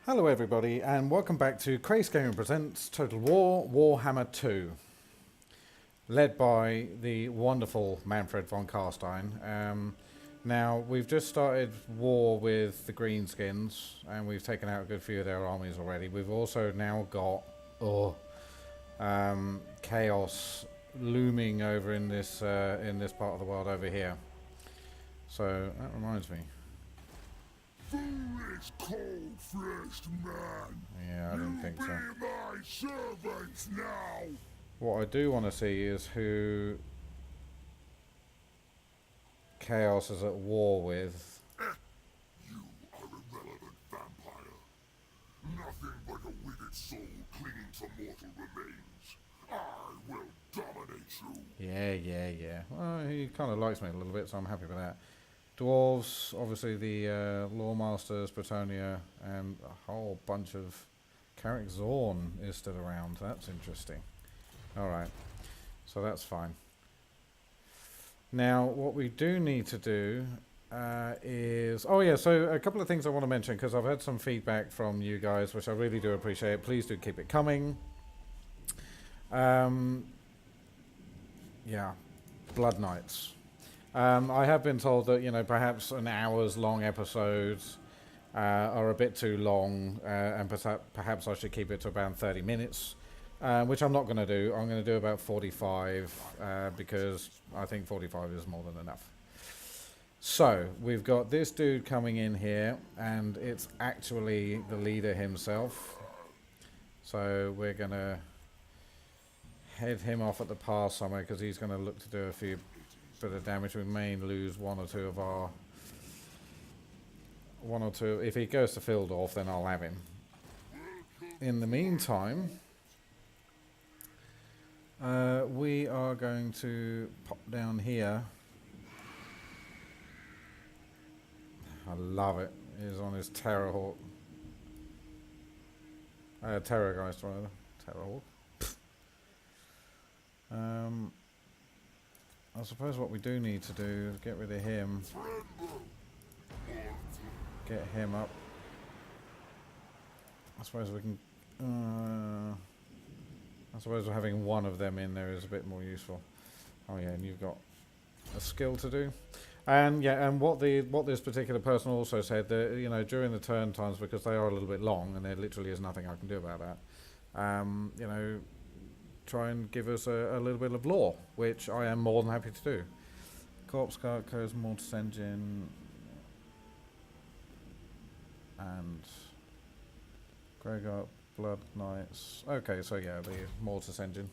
Hello everybody and welcome back to Kraise Gaming Presents Total War Warhammer 2, led by the wonderful Manfred Von Carstein. Now we've just started war with the Greenskins and we've taken out a good few of their armies already. We've also now got chaos looming over in this part of the world over here. So that reminds me. Foolish, cold-fleshed man! Yeah, I didn't think so. Be my servants now! What I do want to see is who Chaos is at war with. You are irrelevant vampire. Nothing but a withered soul clinging to mortal remains. I will dominate you. Yeah. Well, he kind of likes me a little bit, so I'm happy with that. Dwarves, obviously the Lawmasters, Bretonia, and a whole bunch of Carrick Zorn is still around. That's interesting. Alright, so that's fine. Now, what we do need to do is... Oh yeah, so a couple of things I want to mention, because I've had some feedback from you guys, which I really do appreciate. Please do keep it coming. Yeah, Blood Knights. I have been told that, you know, perhaps an hour's long episodes are a bit too long, and perhaps I should keep it to about 30 minutes, which I'm not going to do. I'm going to do about 45, because I think 45 is more than enough. So, we've got this dude coming in here, and it's actually the leader himself. So, we're going to head him off at the pass somewhere, because he's going to look to do a few bit of damage. We may lose one or two of our... If he goes to Fildorf, then I'll have him. In the meantime, we are going to pop down here. I love it. He's on his Terrorhawk. Terrorgeist, rather. Terrorhawk. I suppose what we do need to do is get rid of him. Get him up. I suppose we can... I suppose having one of them in there is a bit more useful. Oh yeah, and you've got a skill to do. And yeah, and what this particular person also said, that, you know, during the turn times, because they are a little bit long and there literally is nothing I can do about that, you know, try and give us a little bit of lore, which I am more than happy to do. Corpse Cart, Co's Mortis Engine, and Gregor, Blood Knights. Okay, so yeah, the Mortis Engine.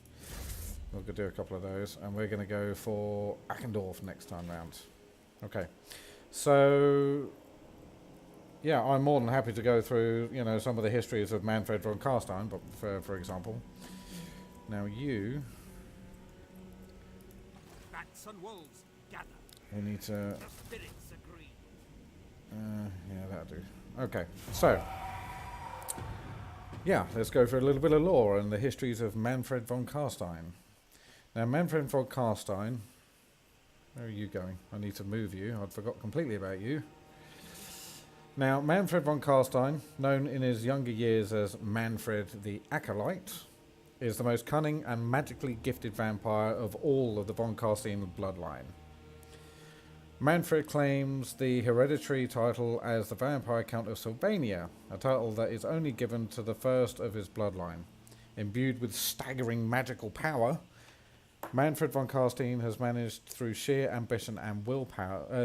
We're going to do a couple of those, and we're going to go for Ackendorf next time round. Okay, so yeah, I'm more than happy to go through, you know, some of the histories of Manfred Von Carstein, but for example. Now you Bats and wolves gather. You need to... The spirits agree. yeah, that'll do. Okay, so... Yeah, let's go for a little bit of lore and the histories of Manfred Von Carstein. Now, Manfred Von Carstein... Where are you going? I need to move you. I'd forgot completely about you. Now, Manfred Von Carstein, known in his younger years as Manfred the Acolyte, is the most cunning and magically gifted vampire of all of the Von Carstein bloodline. Manfred claims the hereditary title as the Vampire Count of Sylvania, a title that is only given to the first of his bloodline. Imbued with staggering magical power, Manfred Von Carstein has managed through sheer ambition and willpower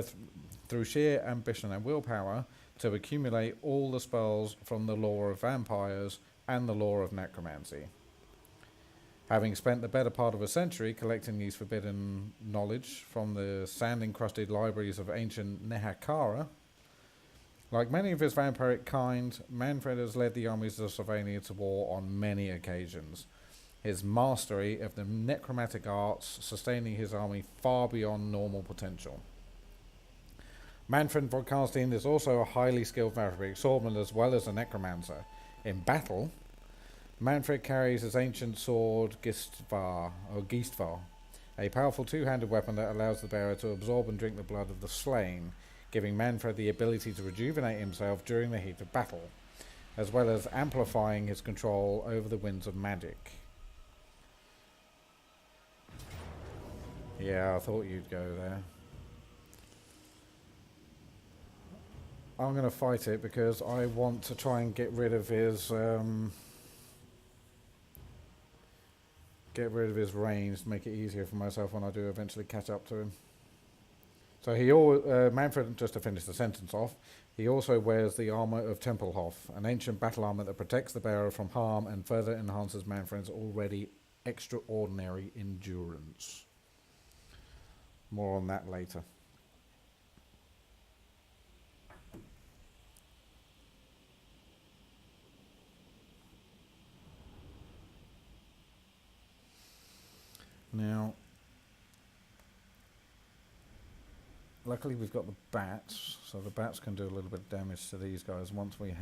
to accumulate all the spells from the lore of vampires and the lore of necromancy. Having spent the better part of a century collecting these forbidden knowledge from the sand-encrusted libraries of ancient Necrarch, like many of his vampiric kind, Manfred has led the armies of Sylvania to war on many occasions, his mastery of the necromantic arts sustaining his army far beyond normal potential. Manfred Von Carstein is also a highly skilled vampiric swordsman as well as a necromancer. In battle, Manfred carries his ancient sword Geistvar, a powerful two-handed weapon that allows the bearer to absorb and drink the blood of the slain, giving Manfred the ability to rejuvenate himself during the heat of battle. as well as amplifying his control over the winds of magic. Yeah, I thought you'd go there. I'm going to fight it because I want to try and get rid of his range to make it easier for myself when I do eventually catch up to him. So Manfred, just to finish the sentence off, he also wears the armor of Tempelhof, an ancient battle armor that protects the bearer from harm and further enhances Manfred's already extraordinary endurance. More on that later. Now, luckily we've got the bats, so the bats can do a little bit of damage to these guys once we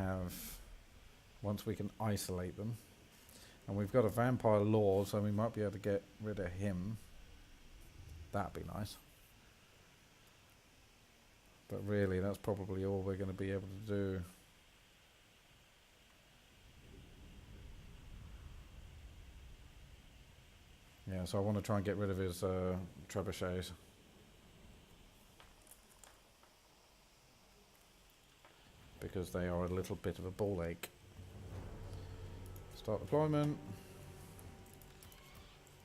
can isolate them. And we've got a vampire lord, so we might be able to get rid of him. That'd be nice. But really, that's probably all we're going to be able to do. Yeah, so I want to try and get rid of his trebuchets. Because they are a little bit of a ball ache. Start deployment.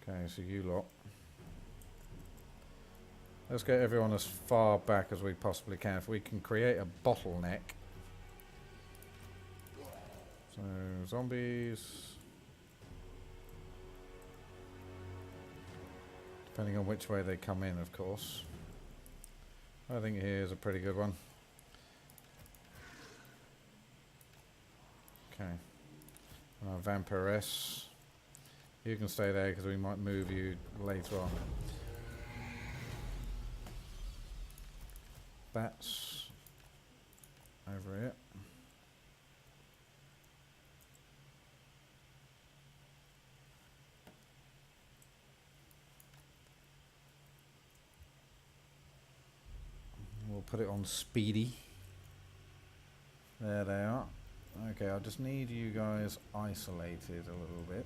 Okay, so you lot. Let's get everyone as far back as we possibly can. If we can create a bottleneck. So, zombies. Depending on which way they come in, of course. I think here's a pretty good one. Okay. Vampiress. You can stay there because we might move you later on. Bats. Over here. We'll put it on speedy. There they are. Okay, I just need you guys isolated a little bit.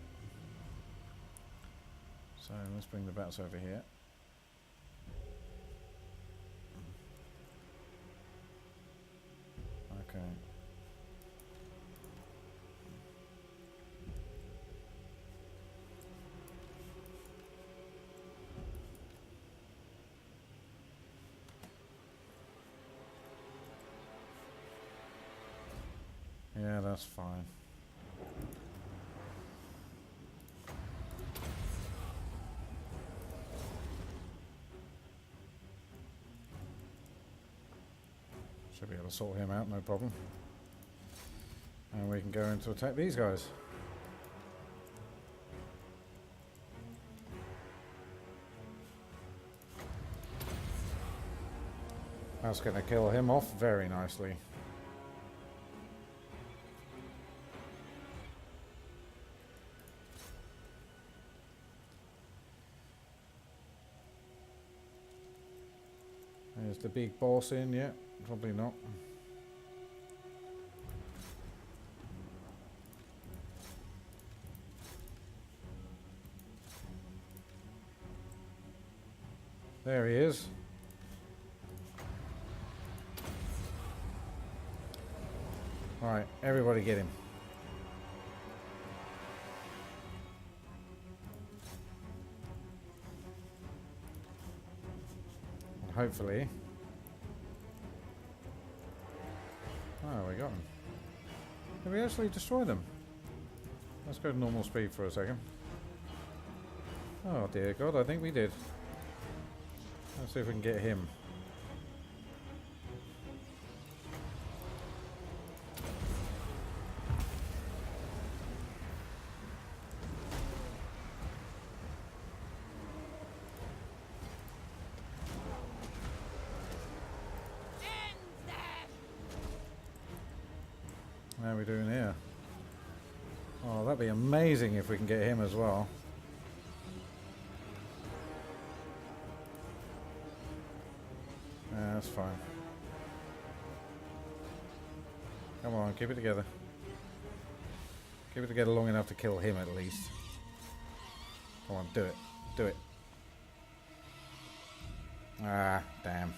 So let's bring the bats over here. Okay. Yeah, that's fine. Should be able to sort him out, no problem. And we can go in to attack these guys. That's going to kill him off very nicely. There's the big boss in yet? Probably not. There he is. Alright, everybody get him. And hopefully... Oh, we got him. Did we actually destroy them? Let's go to normal speed for a second. Oh dear God, I think we did. Let's see if we can get him. How are we doing here? Oh, that'd be amazing if we can get him as well. Yeah, that's fine. Come on, keep it together. Give it together long enough to kill him at least. Come on, do it. Do it. Ah, damn.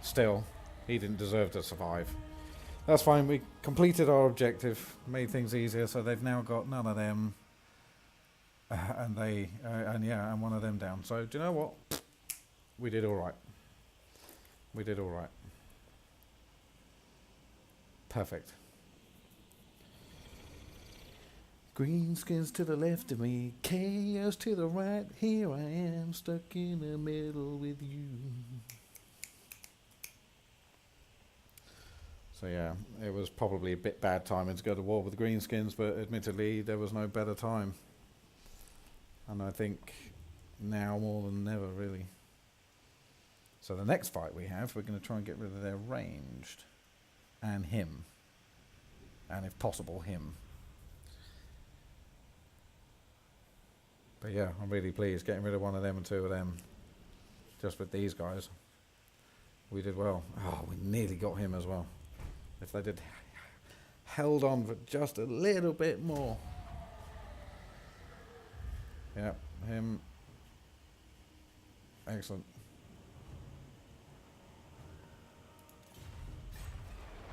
Still, he didn't deserve to survive. That's fine, we completed our objective, made things easier, so they've now got none of them. And one of them down. So, do you know what? We did alright. We did alright. Perfect. Greenskins to the left of me, chaos to the right. Here I am, stuck in the middle with you. So yeah, it was probably a bit bad timing to go to war with the Greenskins, but admittedly there was no better time. And I think now more than ever, really. So the next fight we have, we're going to try and get rid of their ranged. And him. And if possible, him. But yeah, I'm really pleased getting rid of one of them and two of them. Just with these guys. We did well. Oh, we nearly got him as well. If they did held on for just a little bit more. Yeah, him. Excellent.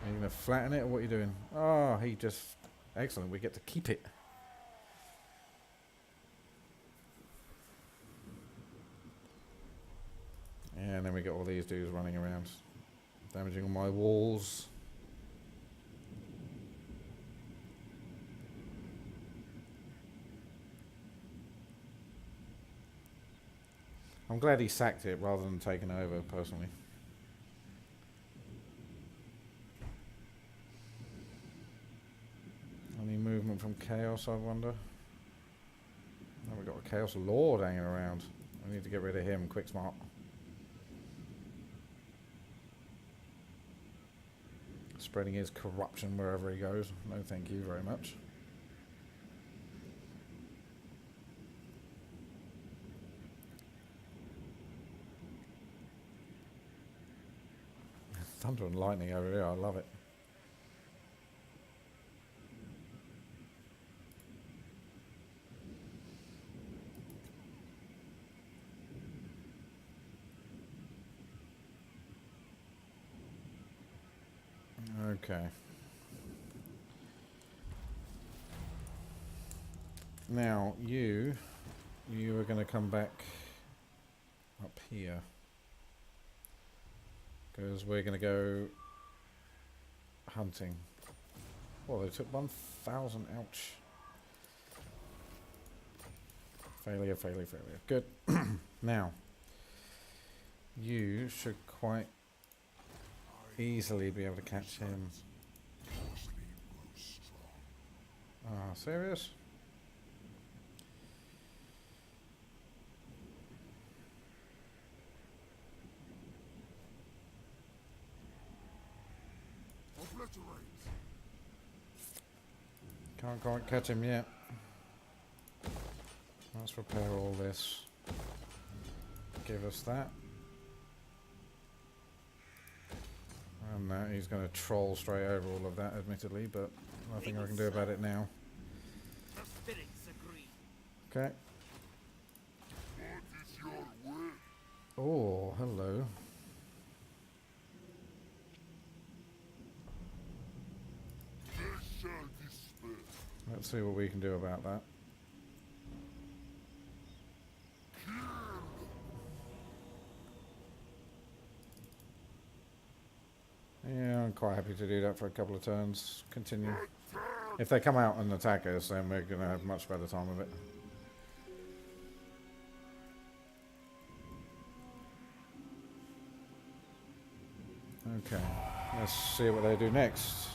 Are you going to flatten it or what are you doing? Oh, he just... Excellent, we get to keep it. And then we got all these dudes running around. Damaging all my walls. I'm glad he sacked it rather than taking over, personally. Any movement from Chaos, I wonder? Now we've got a Chaos Lord hanging around. I need to get rid of him, quick smart. Spreading his corruption wherever he goes. No thank you very much. Thunder and lightning over here, I love it. Okay. Now, you are going to come back up here. Because we're going to go hunting. Oh, they took 1,000. Ouch. Failure, failure, failure. Good. Now, you should quite easily be able to catch him. Ah, serious? Can't quite catch him yet. Let's repair all this. Give us that. And he's going to troll straight over all of that, admittedly, but nothing I can do about it now. Okay. Oh, hello. Let's see what we can do about that. Yeah, I'm quite happy to do that for a couple of turns. Continue. If they come out and attack us, then we're going to have much better time of it. Okay, let's see what they do next.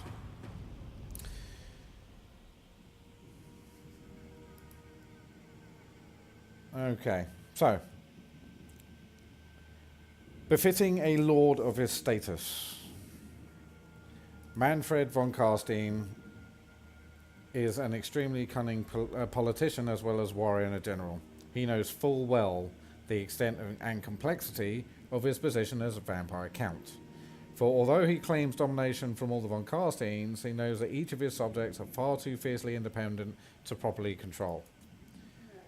Okay, so befitting a lord of his status, Manfred von Carstein is an extremely cunning politician as well as warrior and a general. He knows full well the extent and complexity of his position as a vampire count. For although he claims domination from all the Von Carsteins, he knows that each of his subjects are far too fiercely independent to properly control.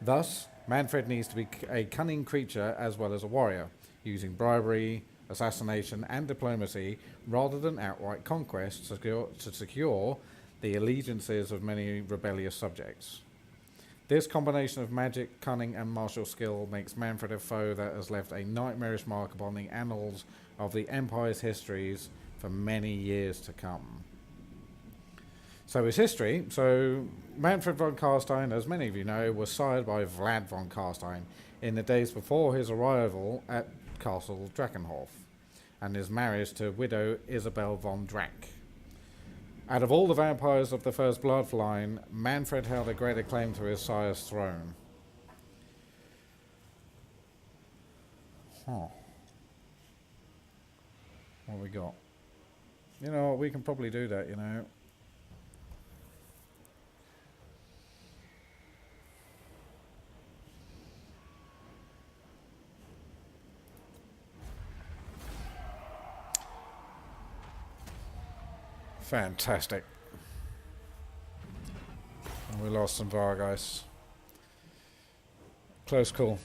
Thus, Manfred needs to be a cunning creature as well as a warrior, using bribery, assassination and diplomacy rather than outright conquest to secure the allegiances of many rebellious subjects. This combination of magic, cunning and martial skill makes Manfred a foe that has left a nightmarish mark upon the annals of the Empire's histories for many years to come. So his history. So Manfred von Carstein, as many of you know, was sired by Vlad von Carstein in the days before his arrival at Castle Drakenhof and his marriage to widow Isabel von Drac. Out of all the vampires of the first bloodline, Manfred held a greater claim to his sire's throne. Huh. What we got? You know what, we can probably do that, you know. Fantastic. And we lost some Vargas. Close call.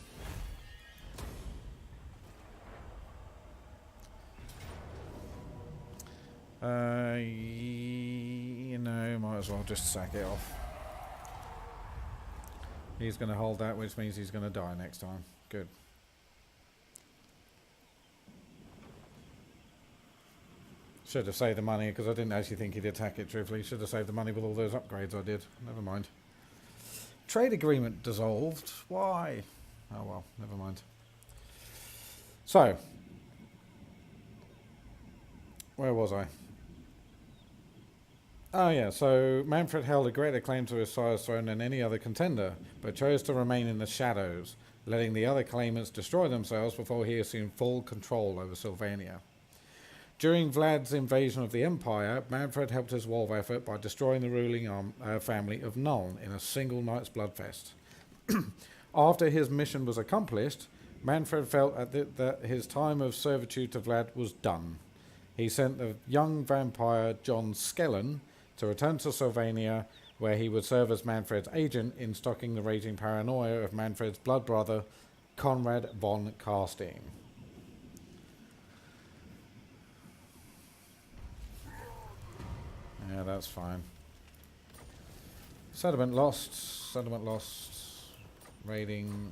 You know, might as well just sack it off. He's going to hold that, which means he's going to die next time. Good. Should have saved the money because I didn't actually think he'd attack it, truthfully. Should have saved the money with all those upgrades I did. Never mind. Trade agreement dissolved. Why? Oh well, never mind. So, where was I? Oh yeah, so Manfred held a greater claim to his sire's throne than any other contender, but chose to remain in the shadows, letting the other claimants destroy themselves before he assumed full control over Sylvania. During Vlad's invasion of the Empire, Manfred helped his war effort by destroying the ruling family of Nuln in a single night's bloodfest. After his mission was accomplished, Manfred felt that his time of servitude to Vlad was done. He sent the young vampire John Skellen to return to Sylvania, where he would serve as Manfred's agent in stocking the raging paranoia of Manfred's blood brother, Conrad von Carstein. Yeah, that's fine. Settlement lost. Settlement lost. Raiding.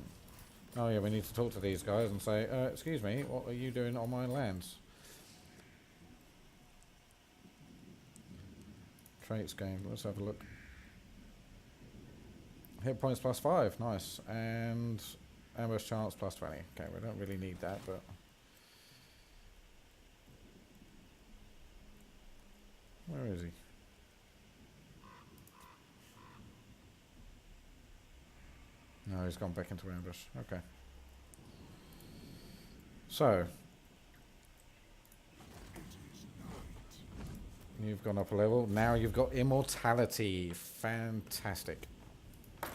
Oh yeah, we need to talk to these guys and say, excuse me, what are you doing on my lands? Traits gained. Let's have a look. Hit points +5. Nice. And ambush chance +20. Okay, we don't really need that, but... Where is he? No, he's gone back into ambush. Okay. So. You've gone up a level. Now you've got immortality. Fantastic. The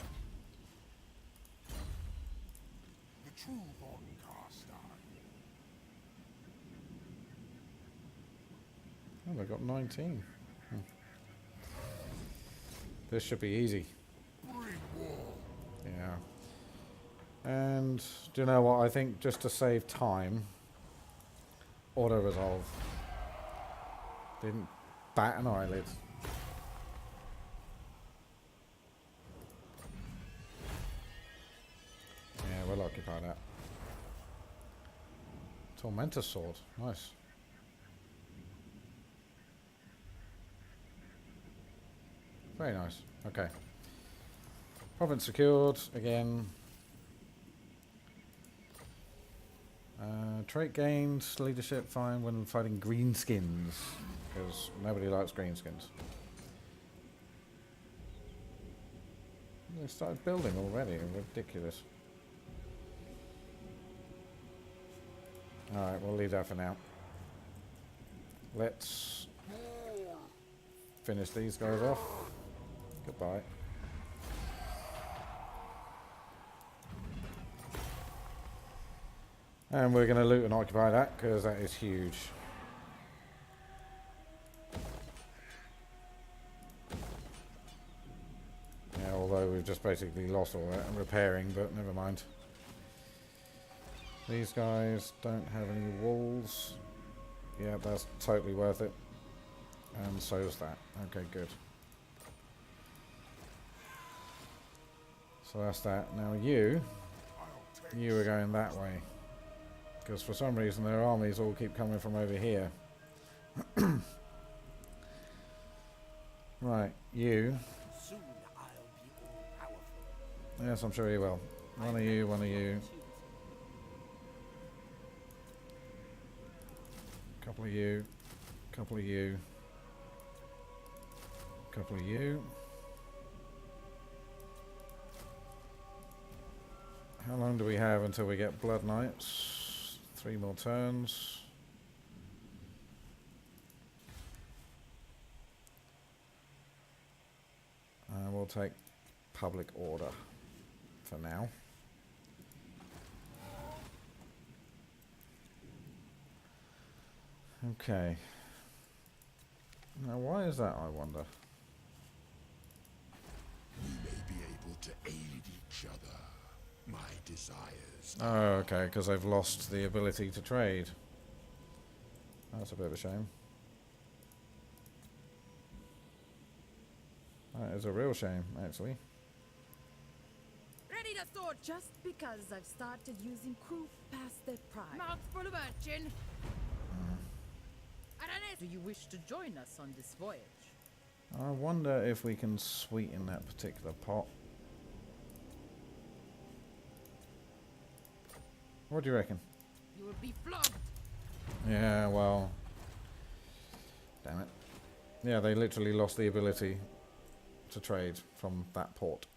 true Von Carstein. Oh, they've got 19. This should be easy. Yeah. And do you know what? I think just to save time, auto-resolve. Didn't bat an eyelid. Yeah, we'll occupy that. Tormentor sword. Nice. Very nice. Okay. Province secured again. Trait gained, leadership fine when fighting greenskins, because nobody likes greenskins. They started building already. Ridiculous. Alright, we'll leave that for now. Let's finish these guys off. Goodbye. And we're going to loot and occupy that, because that is huge. we've just basically lost all that and repairing, but never mind. These guys don't have any walls. Yeah, that's totally worth it. And so is that. Okay, good. So that's that. Now you are going that way. Because for some reason their armies all keep coming from over here. Right, you. Soon I'll be all powerful. Yes, I'm sure you will. One of you, one of you. Couple of you. Couple of you. Couple of you. How long do we have until we get Blood Knights? 3 more turns. We'll take public order for now. Okay. Now why is that, I wonder? We may be able to aid each other. My desires. Oh, okay, because they've lost the ability to trade. That's a bit of a shame. That is a real shame, actually. Ready to sword! Just because I've started using crew past their prime. Mouth full of urchin. Do you wish to join us on this voyage? I wonder if we can sweeten that particular pot. What do you reckon? You will be flogged. Yeah, well... Damn it. Yeah, they literally lost the ability to trade from that port.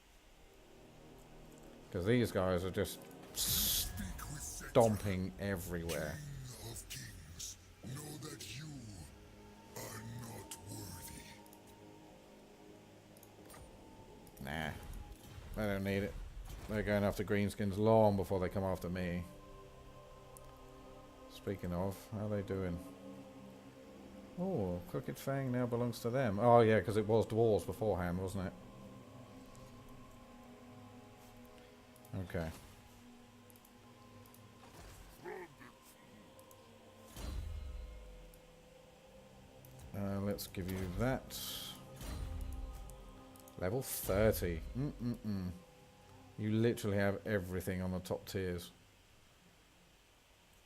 Because these guys are just stomping everywhere. King of kings, know that you are not worthy. Nah. They don't need it. They're going after greenskins long before they come after me. Speaking of, how are they doing? Oh, Crooked Fang now belongs to them. Oh yeah, because it was dwarves beforehand, wasn't it? Okay. Let's give you that. Level 30. You literally have everything on the top tiers.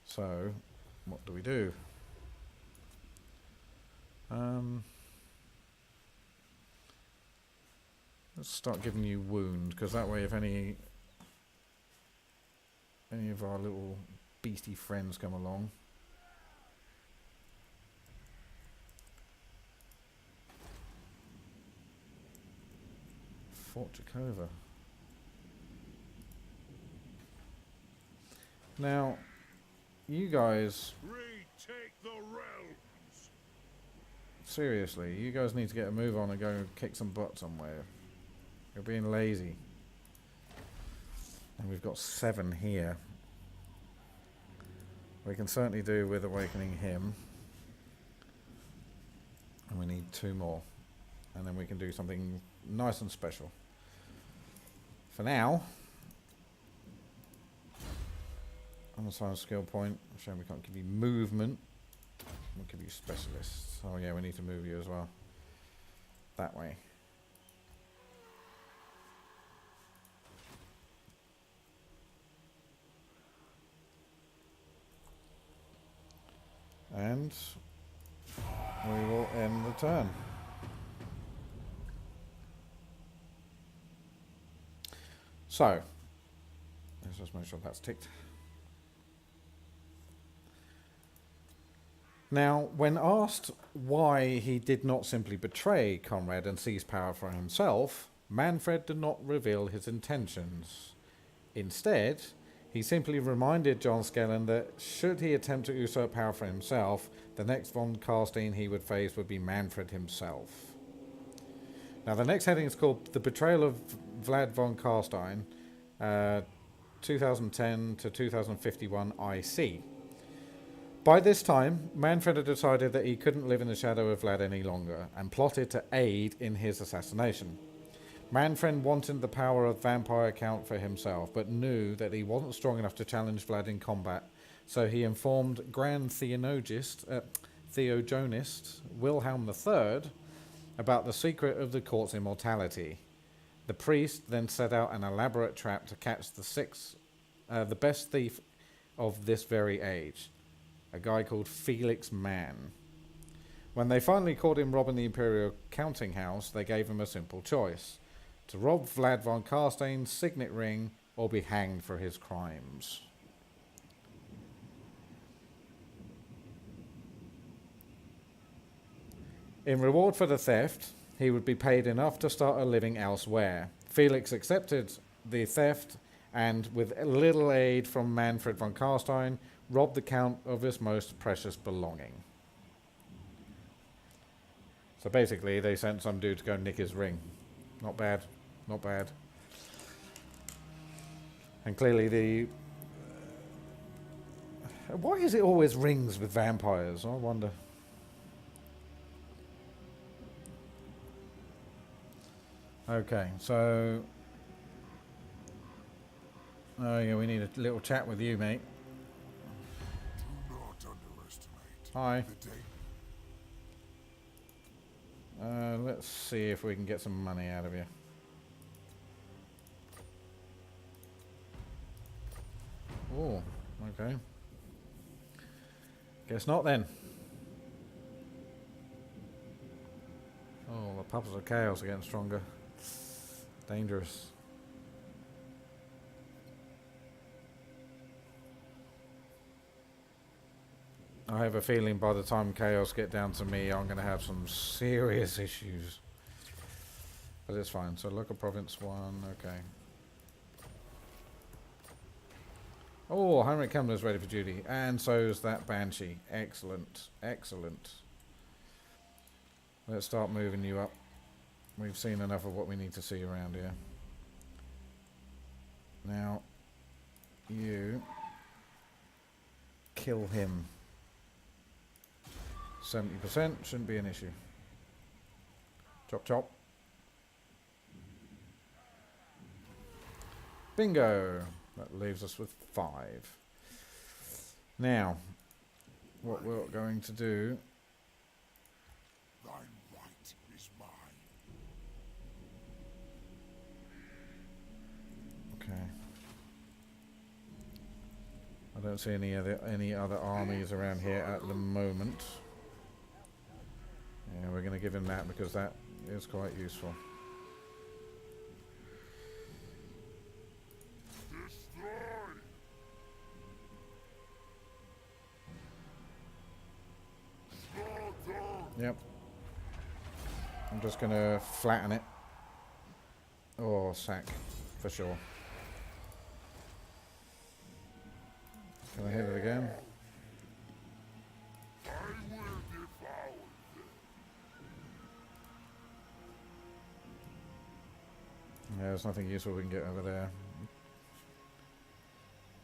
So, what do we do? Let's start giving you wound, because that way if any of our little beastie friends come along. Fort Jakova. Now, you guys... Retake the realms. Seriously, you guys need to get a move on and go kick some butt somewhere. You're being lazy. And we've got 7 here. We can certainly do with awakening him. And we need 2 more. And then we can do something nice and special. For now, unassigned skill point. Shame we can't give you movement. We'll give you specialists. Oh yeah, we need to move you as well. That way. And we will end the turn. So, let's just make sure that's ticked. Now, when asked why he did not simply betray Conrad and seize power for himself, Manfred did not reveal his intentions. Instead, he simply reminded John Skellen that should he attempt to usurp power for himself, the next Von Carstein he would face would be Manfred himself. Now, the next heading is called The Betrayal of Vlad Von Carstein, 2010 to 2051 IC. By this time, Manfred had decided that he couldn't live in the shadow of Vlad any longer and plotted to aid in his assassination. Manfred wanted the power of vampire count for himself, but knew that he wasn't strong enough to challenge Vlad in combat, so he informed Grand Theogonist Wilhelm III about the secret of the court's immortality. The priest then set out an elaborate trap to catch the best thief of this very age, a guy called Felix Mann. When they finally caught him robbing the Imperial counting house, they gave him a simple choice: to rob Vlad von Carstein's signet ring or be hanged for his crimes. In reward for the theft, he would be paid enough to start a living elsewhere. Felix accepted the theft and, with little aid from Manfred von Carstein, robbed the Count of his most precious belonging. So basically, they sent some dude to go nick his ring. Not bad. Not bad. And clearly the... why is it always rings with vampires? I wonder. Okay, so... oh yeah, we need a little chat with you, mate. Do not underestimate Hi. the danger. Let's see if we can get some money out of you. Oh, okay. Guess not then. Oh, the puppets of chaos are getting stronger. Dangerous. I have a feeling by the time chaos get down to me, I'm going to have some serious issues. But it's fine. So local province 1, okay. Oh, Heinrich Kemmler's ready for duty. And so is that Banshee. Excellent. Excellent. Let's start moving you up. We've seen enough of what we need to see around here. Now, you kill him. 70% shouldn't be an issue. Chop chop. Bingo. That leaves us with 5. Now, what we're going to do... Thine right is mine. okay. I don't see any other armies around here at the moment. Yeah, we're going to give him that because that is quite useful. Yep. I'm just going to flatten it. Or sack, for sure. Can I hit it again? I will devour them. Yeah, there's nothing useful we can get over there.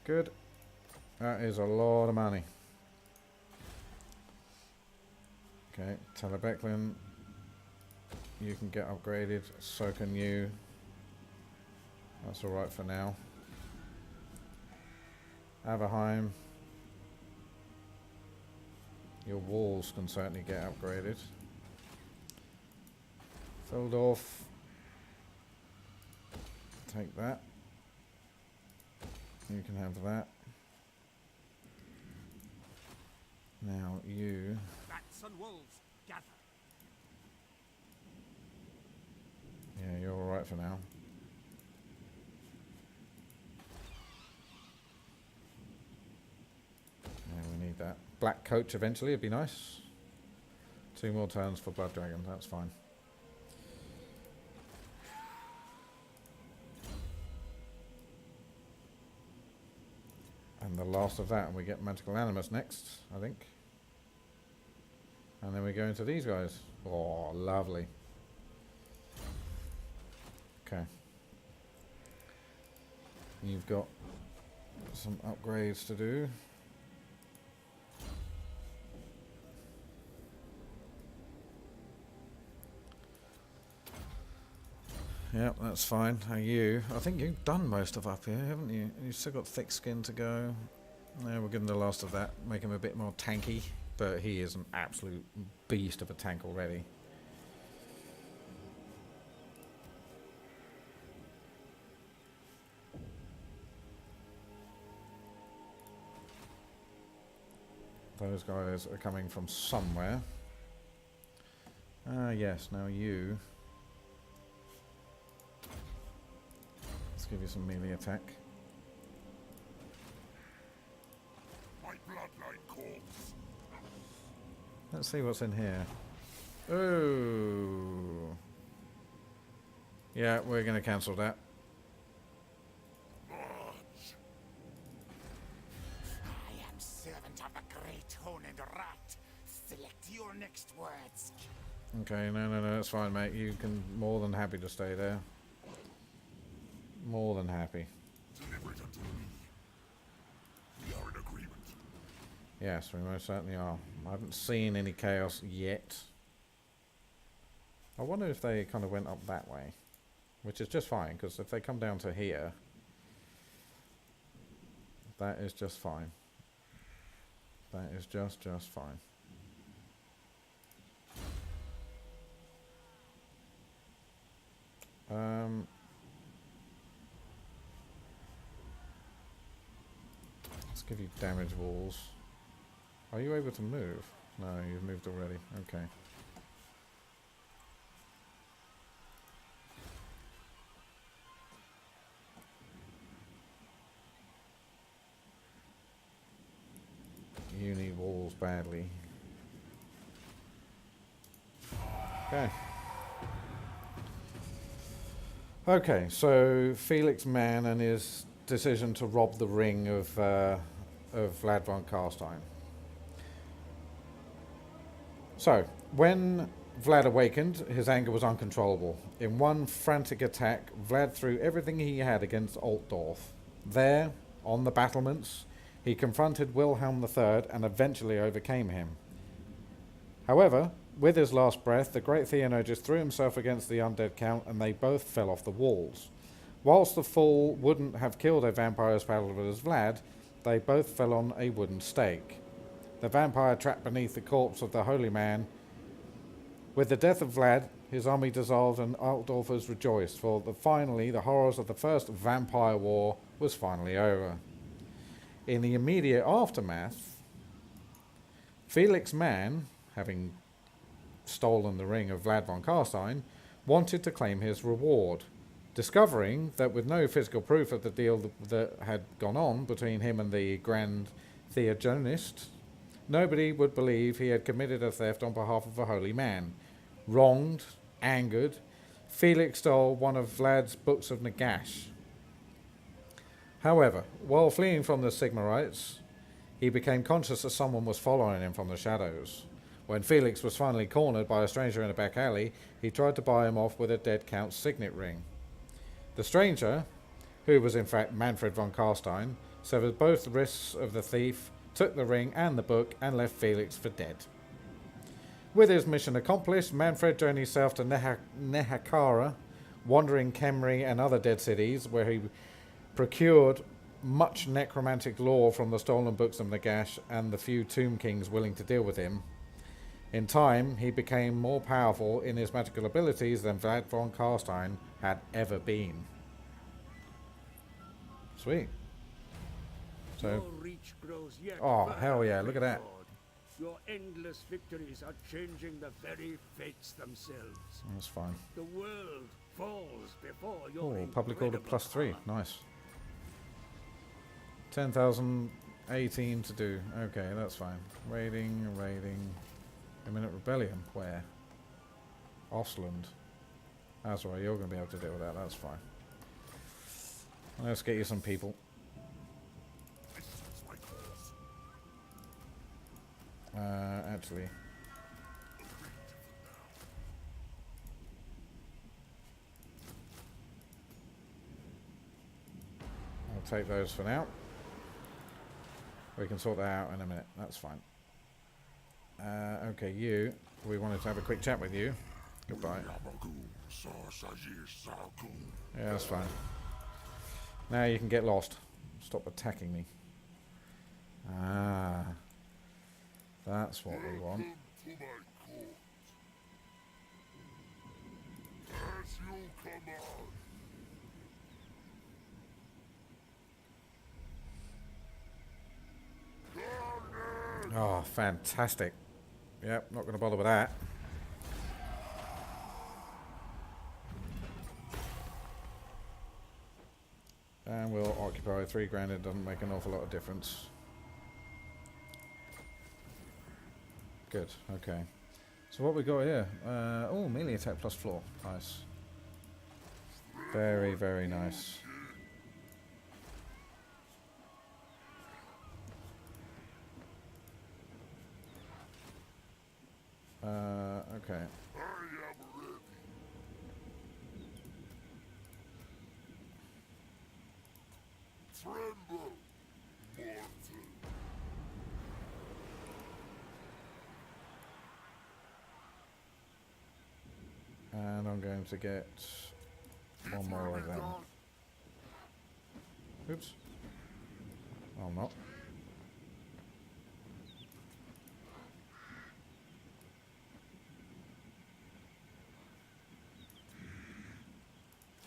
Good. That is a lot of money. Okay, Telebecklin, you can get upgraded, so can you. That's alright for now. Averheim, your walls can certainly get upgraded. Feldorf, take that. You can have that. Now you... Bats and wolves, gather. yeah, you're alright for now. Yeah, we need that. Black coach eventually would be nice. 2 more turns for Blood Dragon, that's fine. And the last of that, and we get Magical Animus next, I think. And then we go into these guys. Oh, lovely. Okay. You've got some upgrades to do. Yep, that's fine. How are you? I think you've done most of up here, haven't you? You've still got thick skin to go. No, we'll give him the last of that. Make him a bit more tanky. But he is an absolute beast of a tank already. Those guys are coming from somewhere. Ah, yes, now you. Let's give you some melee attack. My bloodline corpse. Let's see what's in here. Oh. Yeah, we're going to cancel that. I am servant of the great horned rat. Select your next words. Okay, no, that's fine, mate. You can more than happy to stay there. More than happy. Deliver it unto me. We are in agreement. Yes, we most certainly are. I haven't seen any chaos yet. I wonder if they kind of went up that way. Which is just fine, because if they come down to here, that is just fine. That is just fine. Let's give you damage walls. Are you able to move? No, you've moved already. Okay. You need walls badly. Okay. Okay, so Felix Mann and his decision to rob the ring of Vlad von Carstein. So, when Vlad awakened, his anger was uncontrollable. In one frantic attack, Vlad threw everything he had against Altdorf. There, on the battlements, he confronted Wilhelm III and eventually overcame him. However, with his last breath, the great Theonogus threw himself against the undead count and they both fell off the walls. Whilst the fall wouldn't have killed a vampire as powerful as Vlad, they both fell on a wooden stake. The vampire trapped beneath the corpse of the holy man. With the death of Vlad, his army dissolved and Altdorfers rejoiced, for finally the horrors of the first vampire war was finally over. In the immediate aftermath, Felix Mann, having stolen the ring of Vlad von Carstein, wanted to claim his reward, discovering that with no physical proof of the deal that had gone on between him and the Grand Theogonist, nobody would believe he had committed a theft on behalf of a holy man. Wronged, angered, Felix stole one of Vlad's books of Nagash. However, while fleeing from the Sigmarites, he became conscious that someone was following him from the shadows. When Felix was finally cornered by a stranger in a back alley, he tried to buy him off with a dead count's signet ring. The stranger, who was in fact Manfred von Carstein, severed both wrists of the thief, took the ring and the book, and left Felix for dead. With his mission accomplished, Manfred journeyed south to Nehakara, wandering Kemri and other dead cities, where he procured much necromantic lore from the stolen books of Nagash and the few tomb kings willing to deal with him. In time, he became more powerful in his magical abilities than Vlad von Carstein had ever been. Sweet. So, Your reach grows yet oh, further, hell yeah, look at that. Lord. Your endless victories are changing the very fates themselves. That's fine. The world falls before your Oh, public order incredible +3. power. Nice. 10,018 to do. Okay, that's fine. Raiding. Imminent rebellion. Where? Osland. That's right, you're going to be able to deal with that. That's fine. Let's get you some people. Actually. I'll take those for now. We can sort that out in a minute. That's fine. Okay, we wanted to have a quick chat with you. Goodbye. Yeah, that's fine. Now you can get lost. Stop attacking me. Ah. That's what we want. To my court. As you command. Oh, fantastic. Yep, not going to bother with that. And we'll occupy 3 grand. It doesn't make an awful lot of difference. Good, okay. So what we got here? Oh, melee attack plus floor. Nice. Very, very nice. Okay. I am ready. Tremble, mortal. And I'm going to get one more of them. Oops. Oh, I'm not.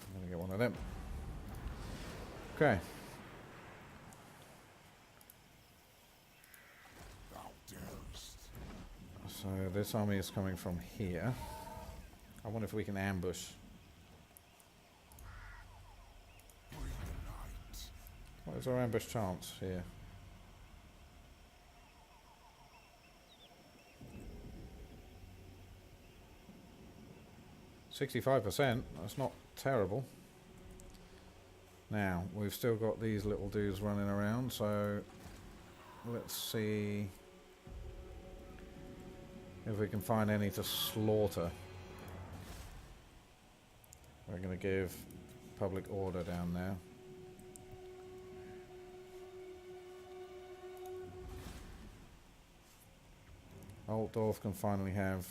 I'm going to get one of them. Okay. Thou darest. So this army is coming from here. I wonder if we can ambush. Bring the light. What is our ambush chance here? %65%. That's not terrible. Now, we've still got these little dudes running around, so let's see if we can find any to slaughter. We're going to give public order down there. Altdorf can finally have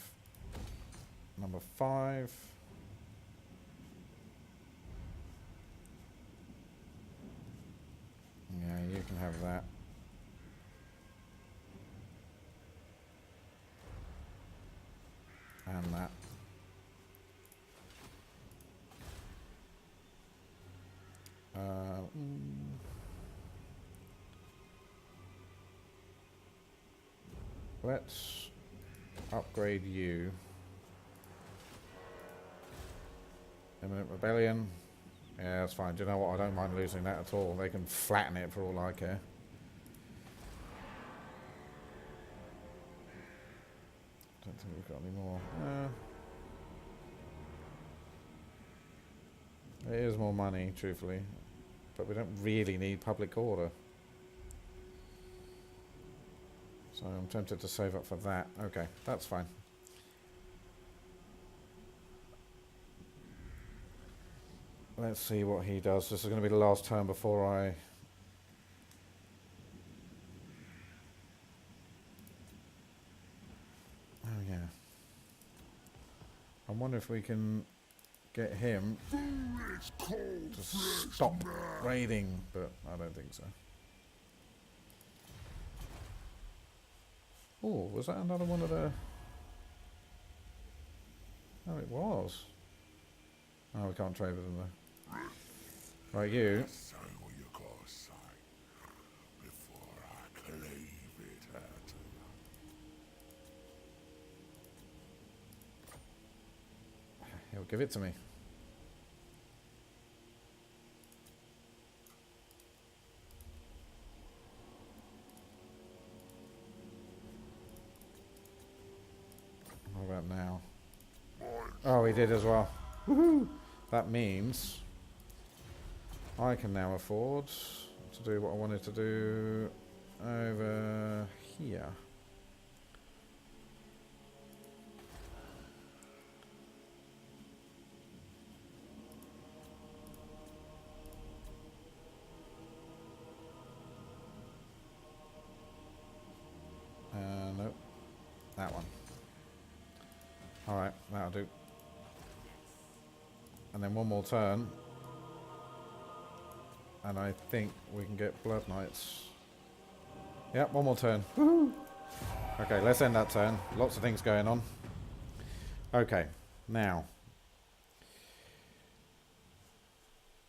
number 5. Yeah, you can have that. And that. Let's upgrade you. Imminent Rebellion. Yeah, that's fine. Do you know what? I don't mind losing that at all. They can flatten it for all I care. Don't think we've got any more. It is more money, truthfully. But we don't really need public order. So I'm tempted to save up for that. Okay, that's fine. Let's see what he does. This is going to be the last turn before I... Oh yeah. I wonder if we can get him to stop raiding, but I don't think so. Oh, was that another one of the... Oh, it was. Oh, we can't trade with them though. Right, you. Say what you gotta say before I cleave it at you. He'll give it to me. What about now? Oh, he did as well. Woohoo! That means I can now afford to do what I wanted to do over here. Nope. That one. Alright, that'll do. and then one more turn. And I think we can get Blood Knights. Yep, one more turn. Woohoo! Okay, let's end that turn. Lots of things going on. Okay, now.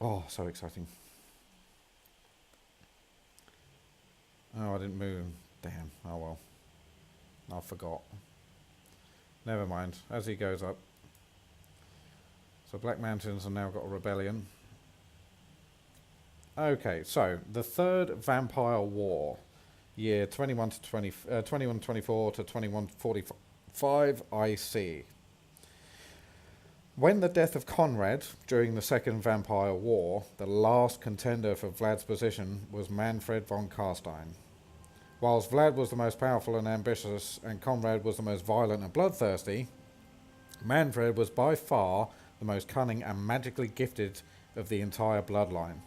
Oh, so exciting. Oh, I didn't move. Damn. Oh well. I forgot. Never mind. As he goes up. So Black Mountains have now got a rebellion. Okay, so the Third Vampire War, year 2124 to 2145 IC. When the death of Conrad during the Second Vampire War, the last contender for Vlad's position was Manfred von Carstein. Whilst Vlad was the most powerful and ambitious, and Conrad was the most violent and bloodthirsty, Manfred was by far the most cunning and magically gifted of the entire bloodline.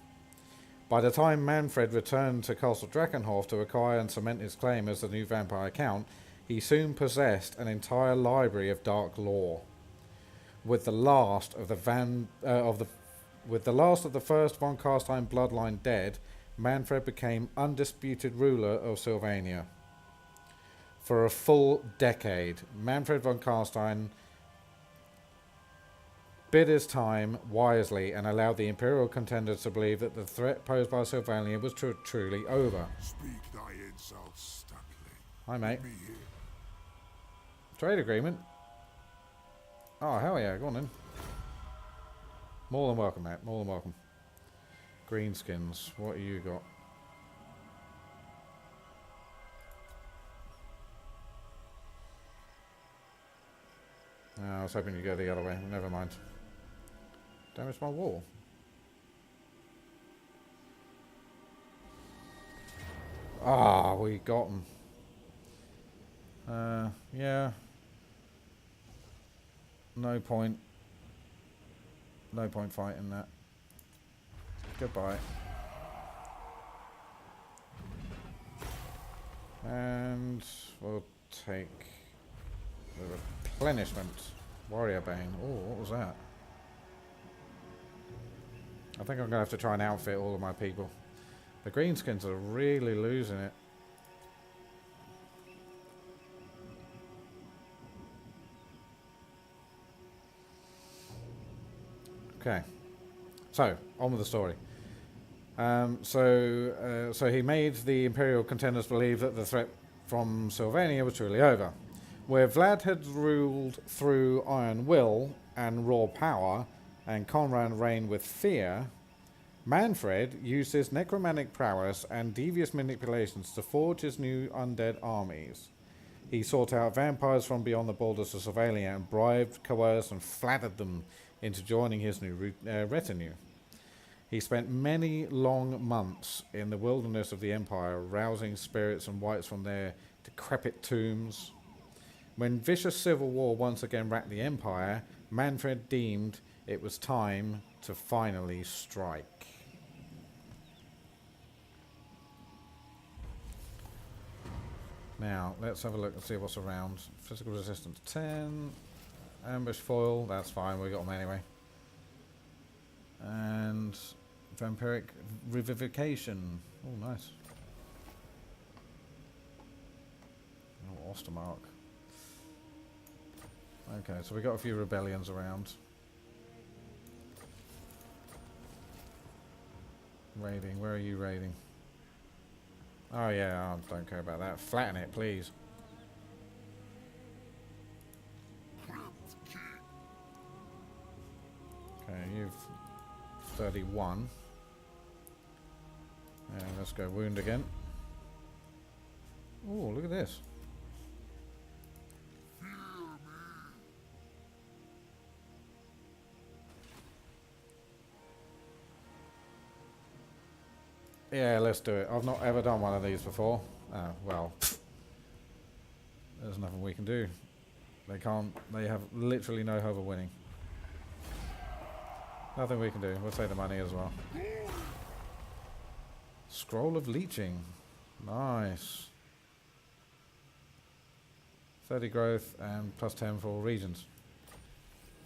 By the time Manfred returned to Castle Drakenhof to acquire and cement his claim as the new vampire count, he soon possessed an entire library of dark lore. With the last of the first von Carstein bloodline dead, Manfred became undisputed ruler of Sylvania. For a full decade, Manfred von Carstein bid his time wisely and allowed the Imperial contenders to believe that the threat posed by Sylvania was truly over. Speak thy insults, Stuckling. Hi, mate. Me here. Trade agreement? Oh, hell yeah, go on then. More than welcome, mate. More than welcome. Greenskins, what you got? Oh, I was hoping you'd go the other way. Never mind. Damage my wall. Ah, we got him. Yeah. No point. No point fighting that. Goodbye. And we'll take the replenishment. Warrior Bane. Oh, what was that? I think I'm going to have to try and outfit all of my people. The greenskins are really losing it. Okay. So, on with the story. So he made the Imperial contenders believe that the threat from Sylvania was truly over. Where Vlad had ruled through iron will and raw power, and Conrad reigned with fear, Manfred used his necromantic prowess and devious manipulations to forge his new undead armies. He sought out vampires from beyond the borders of Sylvania and bribed, coerced, and flattered them into joining his new retinue. He spent many long months in the wilderness of the Empire, rousing spirits and wights from their decrepit tombs. When vicious civil war once again racked the Empire, Manfred deemed it was time to finally strike. Now, let's have a look and see what's around. Physical resistance 10. Ambush foil, that's fine, we got them anyway. And vampiric revivification. Oh, nice. Oh, Ostermark. Okay, so we got a few rebellions around. Raiding, where are you raiding? Oh yeah, I don't care about that. Flatten it, please. Okay, you've 31. And let's go wound again. Oh, look at this. Yeah, let's do it. I've not ever done one of these before. Well, there's nothing we can do. They can't, they have literally no hope of winning. Nothing we can do. We'll take the money as well. Scroll of Leeching. Nice. 30 growth and plus 10 for all regions.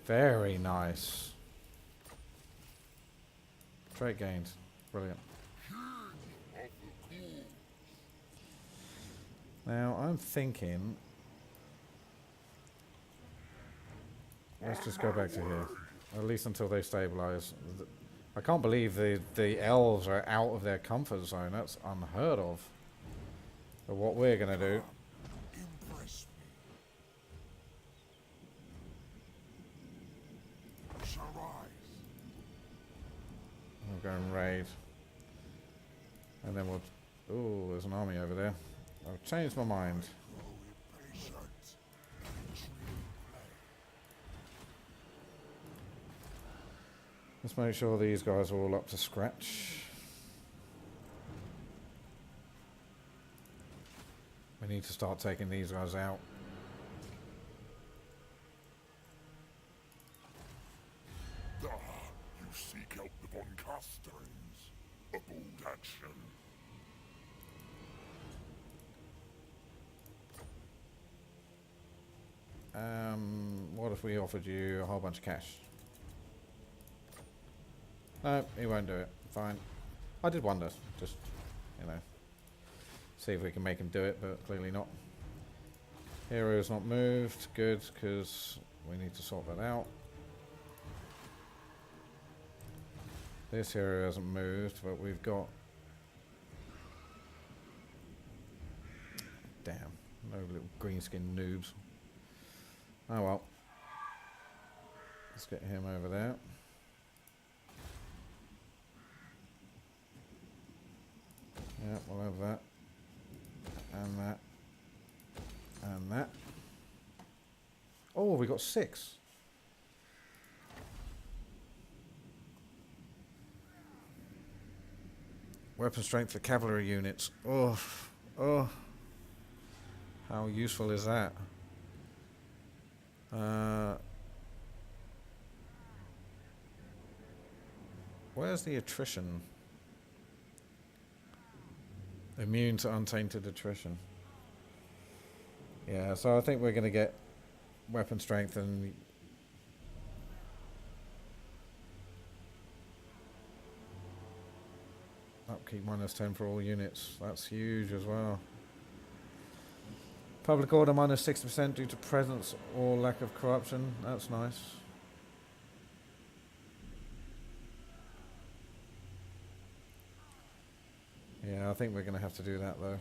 Very nice. Trade gained. Brilliant. Now, I'm thinking... Let's just go back to here. At least until they stabilize. I can't believe the elves are out of their comfort zone. That's unheard of. But what we're going to do... Impress me. Shall rise. We'll go and raid. And then we'll... Ooh, there's an army over there. I've changed my mind. Grow impatient. Let's make sure these guys are all up to scratch. We need to start taking these guys out. Ah, you seek out the Von Carsteins. A bold action. What if we offered you a whole bunch of cash? No, he won't do it. Fine. I did wonder. Just, you know, see if we can make him do it, but clearly not. Hero's not moved. Good, because we need to sort that out. This hero hasn't moved, but we've got... Damn. No little green-skinned noobs. Oh well. Let's get him over there. Yeah, we'll have that. And that. And that. Oh, we got 6. Weapon strength for cavalry units. Oh, oh. How useful is that? Where's the attrition? Immune to untainted attrition. Yeah, so I think we're going to get weapon strength and upkeep -10 for all units. That's huge as well. Public order -60% due to presence or lack of corruption. That's nice. Yeah, I think we're going to have to do that though.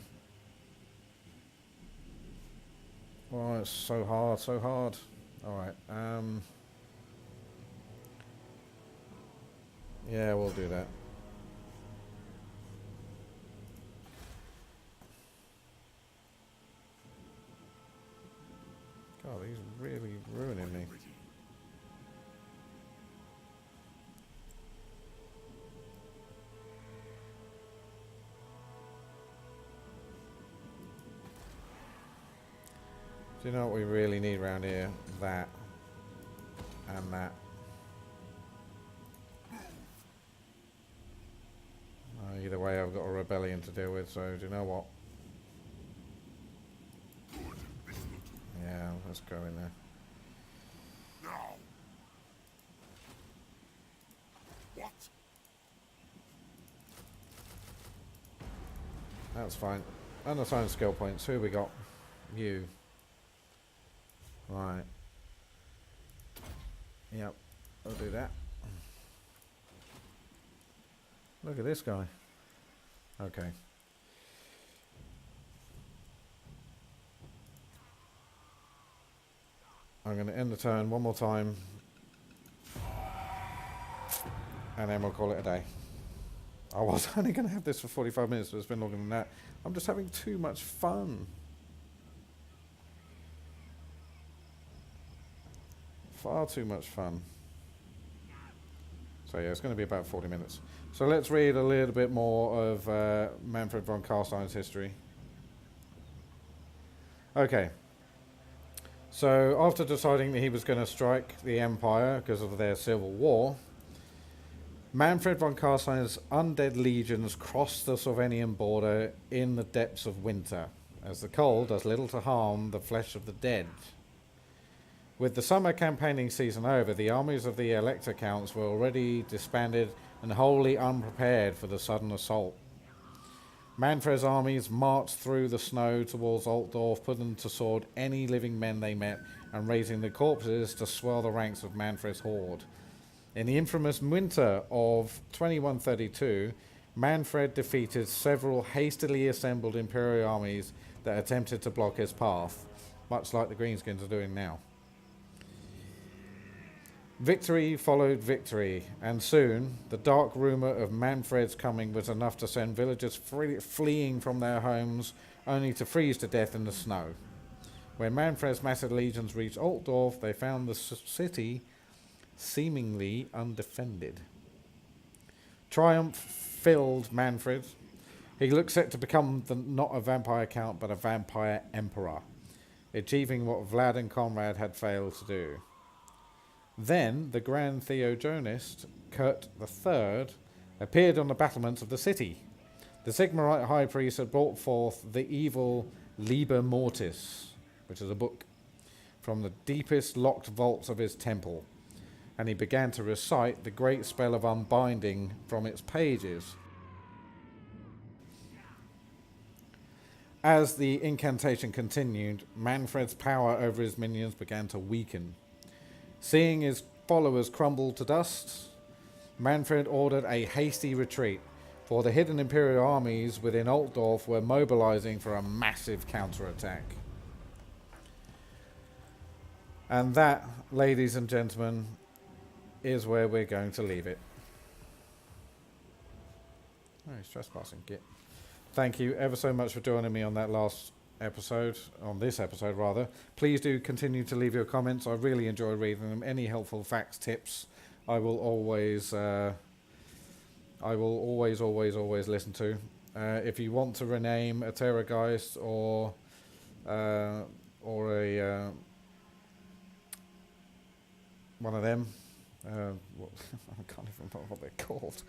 Oh, it's so hard, so hard. Alright, yeah, we'll do that. God, he's really ruining me. Do you know what we really need around here? That. And that. Either way, I've got a rebellion to deal with, so do you know what? Yeah, let's go in there. Now. What? That's fine. Unassigned skill points. Who we got? You. Right. Yep. I'll do that. Look at this guy. Okay. I'm going to end the turn one more time. And then we'll call it a day. I was only going to have this for 45 minutes, but it's been longer than that. I'm just having too much fun. Far too much fun. So yeah, it's going to be about 40 minutes. So let's read a little bit more of Manfred von Carstein's history. Okay. So after deciding that he was going to strike the Empire because of their civil war, Manfred von Carstein's undead legions crossed the Slovenian border in the depths of winter, as the cold does little to harm the flesh of the dead. With the summer campaigning season over, the armies of the Elector Counts were already disbanded and wholly unprepared for the sudden assault. Manfred's armies marched through the snow towards Altdorf, putting to sword any living men they met, and raising the corpses to swell the ranks of Manfred's horde. In the infamous winter of 2132, Manfred defeated several hastily assembled Imperial armies that attempted to block his path, much like the Greenskins are doing now. Victory followed victory, and soon the dark rumour of Manfred's coming was enough to send villagers fleeing from their homes, only to freeze to death in the snow. When Manfred's massive legions reached Altdorf, they found the city seemingly undefended. Triumph filled Manfred. He looked set to become not a vampire count, but a vampire emperor, achieving what Vlad and Conrad had failed to do. Then the Grand Theogonist, Kurt III, appeared on the battlements of the city. The Sigmarite High Priest had brought forth the evil Liber Mortis, which is a book, from the deepest locked vaults of his temple, and he began to recite the great spell of unbinding from its pages. As the incantation continued, Manfred's power over his minions began to weaken. Seeing his followers crumble to dust, Manfred ordered a hasty retreat, for the hidden Imperial armies within Altdorf were mobilizing for a massive counterattack. And that, ladies and gentlemen, is where we're going to leave it. Oh, he's trespassing, Git. Thank you ever so much for joining me on that last episode, on this episode rather. Please do continue to leave your comments. I really enjoy reading them. Any helpful facts, tips, I will always listen to. If you want to rename a Terrorgeist or a one of them, I can't even remember what they're called.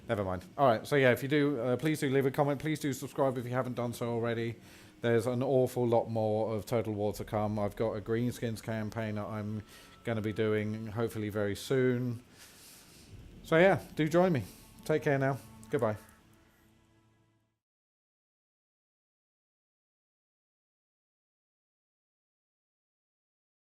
Never mind. All right. So yeah, if you do, please do leave a comment. Please do subscribe if you haven't done so already. There's an awful lot more of Total War to come. I've got a Greenskins campaign that I'm going to be doing hopefully very soon. So yeah, do join me. Take care now. Goodbye.